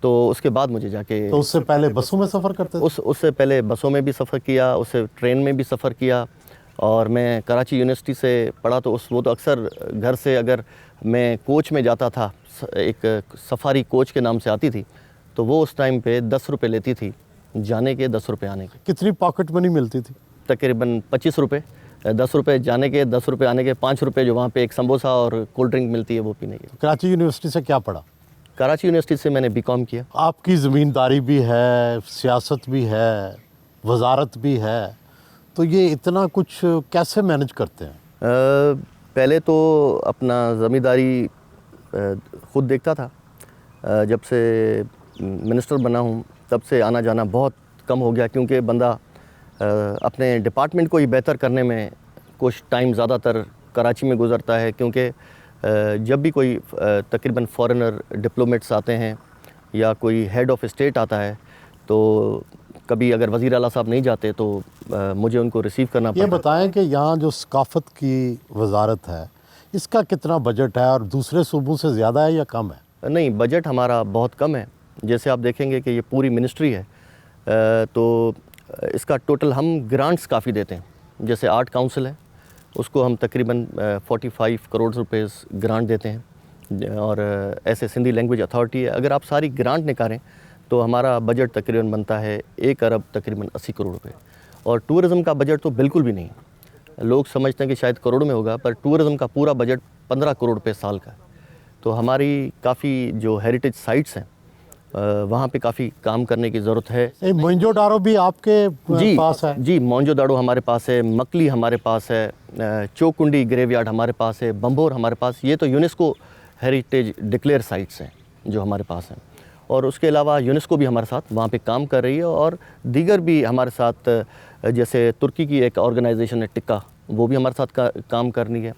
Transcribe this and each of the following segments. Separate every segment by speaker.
Speaker 1: تو اس کے بعد مجھے جا کے
Speaker 2: تو اس سے پہلے بسوں میں سفر کرتے تھے؟
Speaker 1: اس سے پہلے بسوں میں بھی سفر کیا، اس سے ٹرین میں بھی سفر کیا، اور میں کراچی یونیورسٹی سے پڑھا تو وہ تو اکثر گھر سے اگر میں کوچ میں جاتا تھا، ایک سفاری کوچ کے نام سے آتی تھی، تو وہ اس ٹائم پہ 10 روپے لیتی تھی جانے کے، 10 روپے آنے کے۔
Speaker 2: کتنی پاکٹ منی ملتی تھی؟
Speaker 1: تقریباً 25 روپے، 10 روپے جانے کے، 10 روپے آنے کے، 5 روپے جو وہاں پہ ایک سموسہ اور کولڈ ڈرنک ملتی ہے وہ پینے کے۔
Speaker 2: کراچی یونیورسٹی سے کیا پڑھا؟
Speaker 1: کراچی یونیورسٹی سے میں نے BCom کیا۔
Speaker 2: آپ کی زمینداری بھی ہے، سیاست بھی ہے، وزارت بھی ہے، تو یہ اتنا کچھ کیسے مینج کرتے ہیں؟
Speaker 1: پہلے تو اپنا زمینداری خود دیکھتا تھا، جب سے منسٹر بنا ہوں تب سے آنا جانا بہت کم ہو گیا، کیونکہ بندہ اپنے ڈپارٹمنٹ کو ہی بہتر کرنے میں کچھ ٹائم زیادہ تر کراچی میں گزرتا ہے، کیونکہ جب بھی کوئی تقریباً فارنر ڈپلومیٹس آتے ہیں یا کوئی ہیڈ آف اسٹیٹ آتا ہے، تو کبھی اگر وزیر اعلیٰ صاحب نہیں جاتے تو مجھے ان کو ریسیو کرنا
Speaker 2: یہ
Speaker 1: پڑتا۔
Speaker 2: بتائیں کہ یہاں جو ثقافت کی وزارت ہے اس کا کتنا بجٹ ہے، اور دوسرے صوبوں سے زیادہ ہے یا کم ہے؟
Speaker 1: نہیں، بجٹ ہمارا بہت کم ہے۔ جیسے آپ دیکھیں گے کہ یہ پوری منسٹری ہے، تو اس کا ٹوٹل ہم گرانٹس کافی دیتے ہیں۔ جیسے آرٹ کاؤنسل ہے، اس کو ہم تقریباً 45 کروڑ روپیز گرانٹ دیتے ہیں، اور ایسے سندھی لینگویج اتھارٹی ہے، اگر آپ ساری گرانٹ نکالیں تو ہمارا بجٹ تقریباً بنتا ہے 1 ارب تقریباً 80 کروڑ روپے۔ اور ٹورزم کا بجٹ تو بالکل بھی نہیں، لوگ سمجھتے ہیں کہ شاید کروڑ میں ہوگا، پر ٹورزم کا پورا بجٹ 15 کروڑ روپے سال کا ہے۔ تو ہماری کافی جو ہیریٹیج سائٹس ہیں وہاں پہ کافی کام کرنے کی ضرورت ہے۔
Speaker 2: موئنجو ڈارو بھی آپ کے پاس ہے؟
Speaker 1: جی، موئنجو داڑو ہمارے پاس ہے، مکلی ہمارے پاس ہے، چوکنڈی گریو یارڈ ہمارے پاس ہے، بمبور ہمارے پاس، یہ تو یونیسکو ہیریٹیج ڈکلیئر سائٹس ہیں جو ہمارے پاس ہیں۔ اور اس کے علاوہ یونیسکو بھی ہمارے ساتھ وہاں پہ کام کر رہی ہے، اور دیگر بھی ہمارے ساتھ، جیسے ترکی کی ایک آرگنائزیشن ہے ٹکا، وہ بھی ہمارے ساتھ کام کرنی ہے،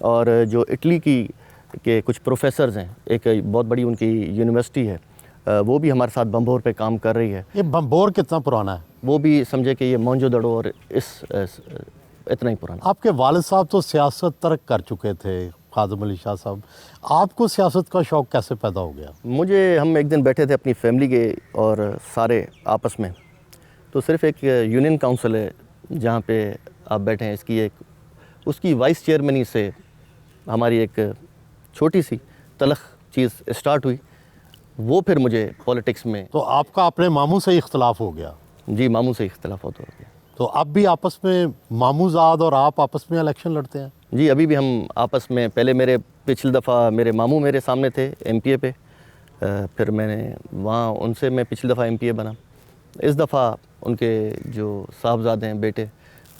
Speaker 1: اور جو اٹلی کے کچھ پروفیسرز ہیں، ایک بہت بڑی ان کی یونیورسٹی ہے، وہ بھی ہمارے ساتھ بمبور پہ کام کر رہی ہے۔
Speaker 2: یہ بمبور کتنا پرانا ہے؟
Speaker 1: وہ بھی سمجھے کہ یہ موئنجو دڑو اور اتنا ہی پرانا۔
Speaker 2: آپ کے والد صاحب تو سیاست ترک کر چکے تھے، خادم علی شاہ صاحب، آپ کو سیاست کا شوق کیسے پیدا ہو گیا؟
Speaker 1: ہم ایک دن بیٹھے تھے اپنی فیملی کے اور سارے آپس میں، تو صرف ایک یونین کاؤنسل ہے جہاں پہ آپ بیٹھے ہیں، اس کی وائس چیئرمنی سے ہماری ایک چھوٹی سی تلخ چیز اسٹارٹ ہوئی، وہ پھر مجھے پولیٹکس میں۔
Speaker 2: تو آپ کا اپنے ماموں سے اختلاف ہو گیا؟
Speaker 1: جی، ماموں سے اختلافات ہو گیا۔
Speaker 2: تو اب بھی آپس میں ماموں زاد اور آپ آپس میں الیکشن لڑتے ہیں؟
Speaker 1: جی، ابھی بھی ہم آپس میں، پہلے پچھلی دفعہ میرے ماموں میرے سامنے تھے MPA پہ، پھر میں نے وہاں ان سے میں پچھلی دفعہ MPA بنا۔ اس دفعہ ان کے جو صاحبزادے ہیں، بیٹے،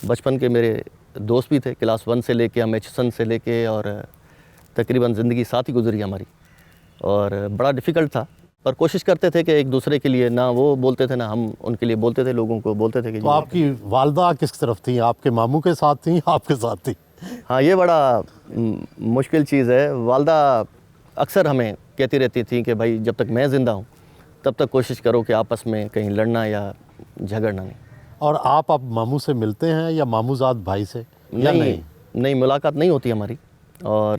Speaker 1: بچپن کے میرے دوست بھی تھے، کلاس 1 سے لے کے ہم HSN سے لے کے، اور تقریباً زندگی ساتھ ہی گزری ہماری، اور بڑا ڈیفیکلٹ تھا، پر کوشش کرتے تھے کہ ایک دوسرے کے لیے، نہ وہ بولتے تھے نہ ہم ان کے لیے بولتے تھے، لوگوں کو بولتے تھے کہ
Speaker 2: تو آپ کی والدہ کس طرف تھیں؟ آپ کے ماموں کے ساتھ تھیں، آپ کے ساتھ تھیں؟
Speaker 1: ہاں، یہ بڑا مشکل چیز ہے۔ والدہ اکثر ہمیں کہتی رہتی تھیں کہ بھائی جب تک میں زندہ ہوں تب تک کوشش کرو کہ آپس میں کہیں لڑنا یا جھگڑنا نہیں۔
Speaker 2: اور آپ اب ماموں سے ملتے ہیں یا ماموں زاد بھائی سے یا
Speaker 1: نہیں، ملاقات نہیں ہوتی ہماری، اور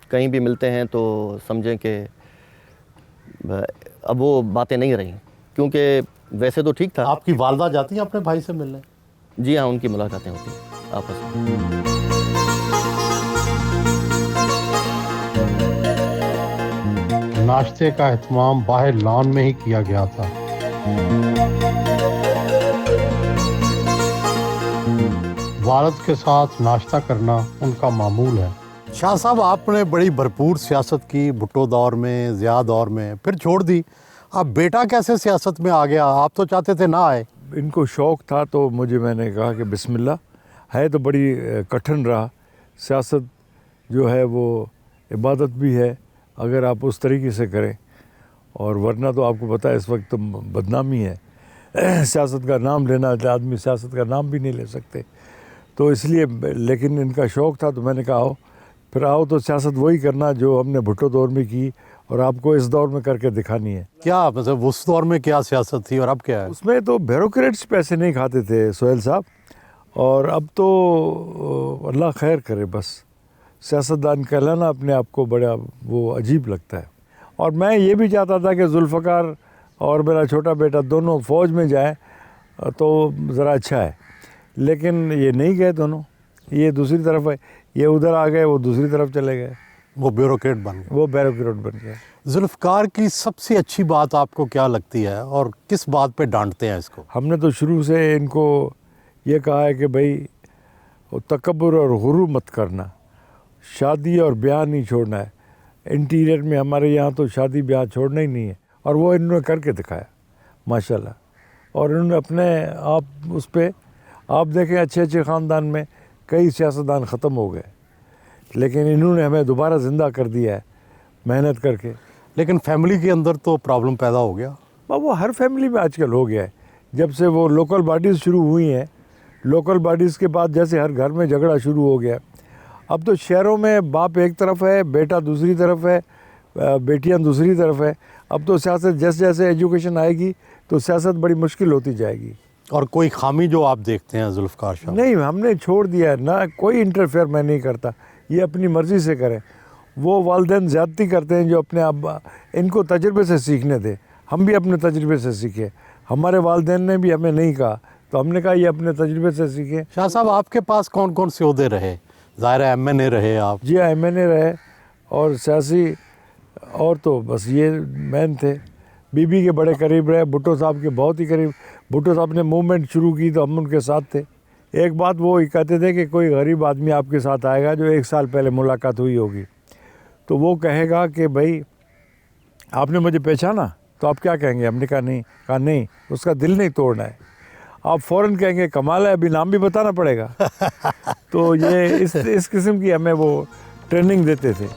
Speaker 1: کہیں بھی ملتے ہیں تو سمجھیں کہ اب وہ باتیں نہیں رہیں، کیونکہ ویسے تو ٹھیک تھا۔
Speaker 2: آپ کی والدہ جاتی ہیں اپنے بھائی سے ملنے؟
Speaker 1: جی ہاں، ان کی ملاقاتیں ہوتی ہیں آپس میں۔
Speaker 2: ناشتے کا اہتمام باہر لان میں ہی کیا گیا تھا۔ والد کے ساتھ ناشتہ کرنا ان کا معمول ہے۔ شاہ صاحب، آپ نے بڑی بھرپور سیاست کی، بھٹو دور میں، ضیاء دور میں، پھر چھوڑ دی۔ اب بیٹا کیسے سیاست میں آ گیا؟ آپ تو چاہتے تھے نہ آئے۔
Speaker 3: ان کو شوق تھا تو میں نے کہا کہ بسم اللہ ہے، تو بڑی کٹھن رہا۔ سیاست جو ہے وہ عبادت بھی ہے اگر آپ اس طریقے سے کریں، اور ورنہ تو آپ کو پتہ ہے اس وقت تو بدنامی ہے، سیاست کا نام لینا، آدمی سیاست کا نام بھی نہیں لے سکتے، تو اس لیے، لیکن ان کا شوق تھا تو میں نے کہا آؤ، پھر آؤ تو سیاست وہی کرنا جو ہم نے بھٹو دور میں کی اور آپ کو اس دور میں کر کے دکھانی ہے۔
Speaker 2: کیا مطلب اس دور میں کیا سیاست تھی اور اب کیا ہے؟
Speaker 3: اس میں تو بیوروکریٹس پیسے نہیں کھاتے تھے سہیل صاحب، اور اب تو اللہ خیر کرے، بس سیاستدان کہلانا اپنے آپ کو بڑا وہ عجیب لگتا ہے، اور میں یہ بھی چاہتا تھا کہ ذوالفقار اور میرا چھوٹا بیٹا دونوں فوج میں جائیں تو ذرا اچھا ہے، لیکن یہ نہیں گئے دونوں، یہ دوسری طرف ہے، یہ ادھر آ گئے، وہ دوسری طرف چلے گئے،
Speaker 2: وہ بیوروکریٹ بن گئے.
Speaker 3: وہ بیوروکریٹ بن گئے.
Speaker 2: ذوالفقار کی سب سے اچھی بات آپ کو کیا لگتی ہے اور کس بات پہ ڈانٹتے ہیں اس کو؟
Speaker 3: ہم نے تو شروع سے ان کو یہ کہا ہے کہ بھائی تکبر اور غرور مت کرنا، شادی اور بیاہ نہیں چھوڑنا ہے. انٹیریئر میں ہمارے یہاں تو شادی بیاہ چھوڑنا ہی نہیں ہے، اور وہ انہوں نے کر کے دکھایا ماشاءاللہ. اور انہوں نے اپنے آپ اس پہ، آپ دیکھیں اچھے اچھے خاندان میں کئی سیاستدان ختم ہو گئے، لیکن انہوں نے ہمیں دوبارہ زندہ کر دیا ہے محنت کر کے.
Speaker 2: لیکن فیملی کے اندر تو پرابلم پیدا ہو گیا.
Speaker 3: وہ ہر فیملی میں آج کل ہو گیا ہے، جب سے وہ لوکل باڈیز شروع ہوئی ہیں. لوکل باڈیز کے بعد جیسے ہر گھر میں جھگڑا شروع ہو گیا. اب تو شہروں میں باپ ایک طرف ہے، بیٹا دوسری طرف ہے، بیٹیاں دوسری طرف ہے. اب تو سیاست جیسے جیسے ایجوکیشن آئے گی تو سیاست بڑی مشکل ہوتی جائے گی.
Speaker 2: اور کوئی خامی جو آپ دیکھتے ہیں ذوالفقار شاہ؟
Speaker 3: نہیں، ہم نے چھوڑ دیا ہے، نہ کوئی انٹرفیئر میں نہیں کرتا، یہ اپنی مرضی سے کریں. وہ والدین زیادتی کرتے ہیں جو اپنے ابا، ان کو تجربے سے سیکھنے دیں. ہم بھی اپنے تجربے سے سیکھیں. ہمارے والدین نے بھی ہمیں نہیں کہا تو ہم نے کہا یہ اپنے تجربے سے سیکھیں.
Speaker 2: شاہ صاحب آپ کے پاس کون کون سے عہدے رہے؟ ظاہر ہے MNA رہے آپ.
Speaker 3: جی ایم این اے رہے، اور سیاسی، اور تو بس یہ مین تھے. بی بی کے بڑے قریب رہے، بھٹو صاحب کے بہت ہی قریب. بھٹو صاحب نے موومنٹ شروع کی تو ہم ان کے ساتھ تھے. ایک بات وہ کہتے تھے کہ کوئی غریب آدمی آپ کے ساتھ آئے گا جو 1 سال پہلے ملاقات ہوئی ہوگی، تو وہ کہے گا کہ بھائی آپ نے مجھے پہچانا، تو آپ کیا کہیں گے؟ ہم نے کہا نہیں، اس کا دل نہیں توڑنا ہے. آپ فوراً کہیں گے کمال ہے، ابھی نام بھی بتانا پڑے گا. تو یہ اس قسم کی ہمیں وہ ٹریننگ دیتے تھے.